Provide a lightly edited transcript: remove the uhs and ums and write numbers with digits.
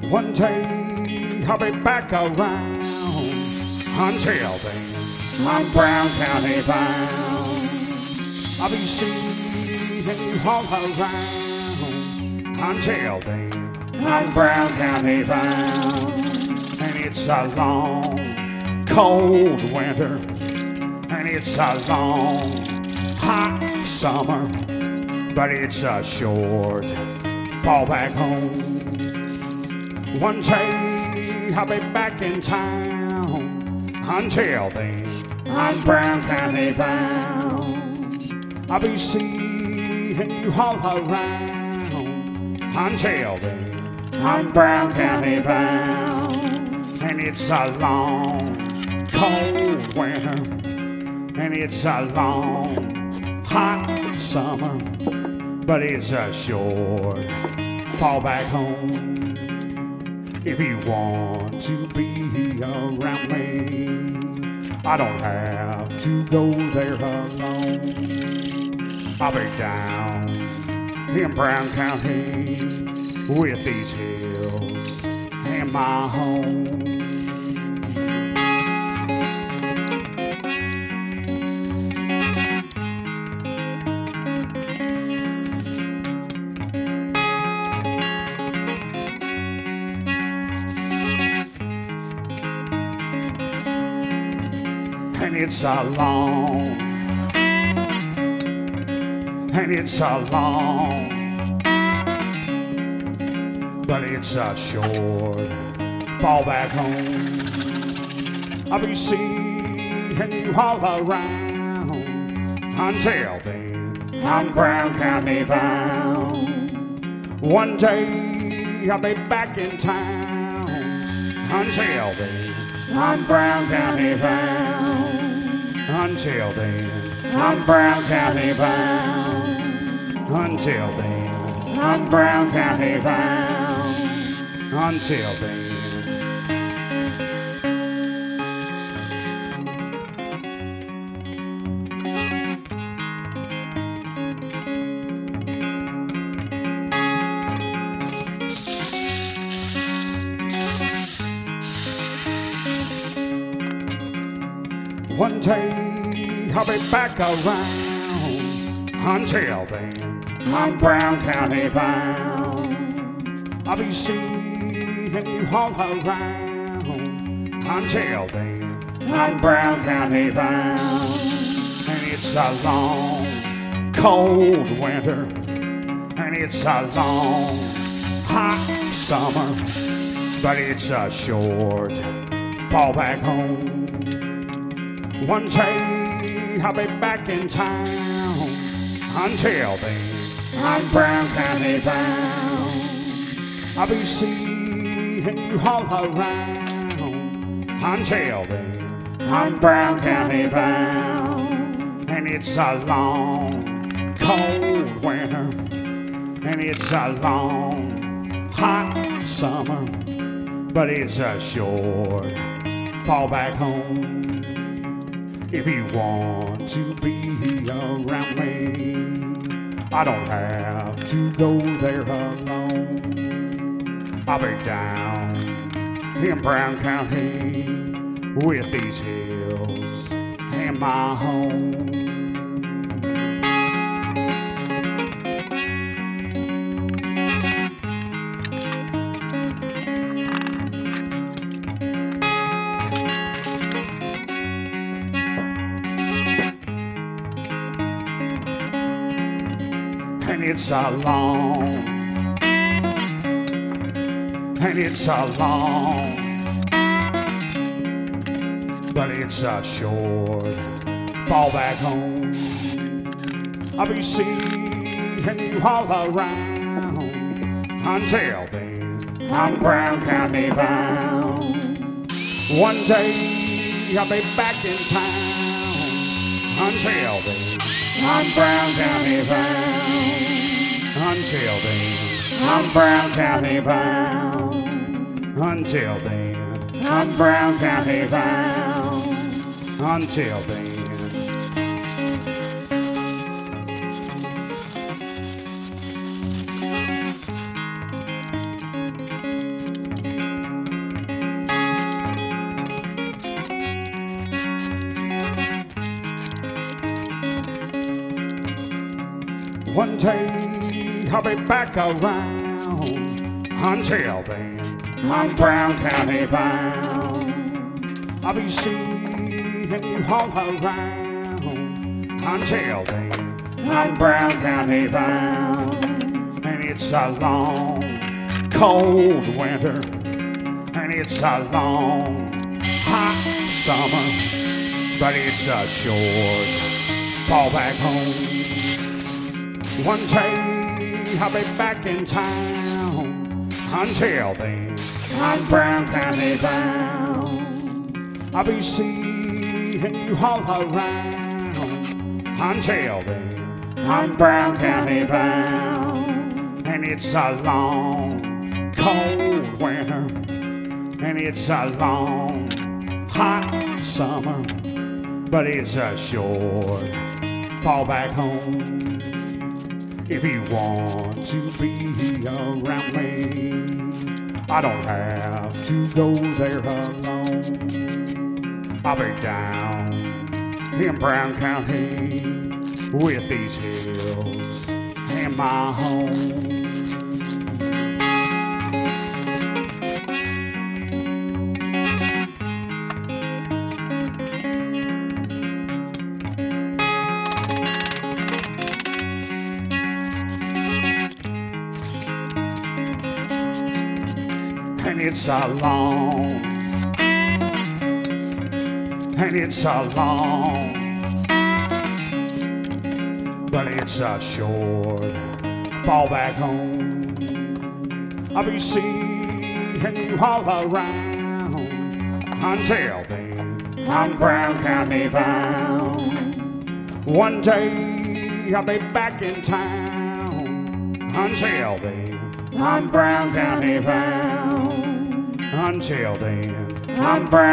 One day I'll be back around. Until then, I'm Brown County bound. I'll be seeing you all around. Until then, I'm Brown County bound. And it's a long, cold winter. And it's a long, hot summer. But it's a short fall back home. One day I'll be back in town. Until then, I'm Brown County bound. I'll be seeing you all around. Until then, I'm Brown County bound. And it's a long, cold winter. And it's a long, hot summer. But it's a short fall back home. If you want to be around me, I don't have to go there alone. I'll be down in Brown County with these hills and my home. And it's a long, but it's a short fall back home. I'll be seeing you all around. Until then, I'm Brown County bound. One day I'll be back in town. Until then, I'm Brown County bound. Until then, I'm Brown County bound. Until then, I'm Brown County bound. Until then. One day I'll be back around. Until then, I'm Brown County bound. I'll be seeing you all around. Until then, I'm Brown County bound. And it's a long, cold winter. And it's a long, hot summer. But it's a short fall back home. One day I'll be back in town. Until then, I'm Brown County bound. I'll be seeing you all around. Until then, I'm Brown County bound. And it's a long, cold winter. And it's a long, hot summer. But it's a short fall back home. If you want to be around me, I don't have to go there alone. I'll be down in Brown County with these hills and my home. And it's a long, but it's a short fall back home. I'll be seeing you all around. Until then, I'm Brown County bound. One day I'll be back in town. Until then, I'm Brown County bound. Until then, I'm Brown County bound. Until then, I'm Brown County bound. Until then. One day I'll be back around. Until then, I'm Brown County bound. I'll be seeing you all around. Until then, I'm Brown County bound. And it's a long, cold winter. And it's a long, hot summer. But it's a short fall back home. One day I'll be back in town. Until then, I'm Brown County bound. I'll be seeing you all around. Until then, I'm Brown County bound. And it's a long, cold winter. And it's a long, hot summer. But it's a short fall back home. If you want to be around me, I don't have to go there alone. I'll be down in Brown County with these hills and my home. And it's a long, but it's a short fall back home. I'll be seeing you all around. Until then, I'm Brown County bound. One day I'll be back in town. Until then, I'm Brown County bound. Until then, I'm Brown.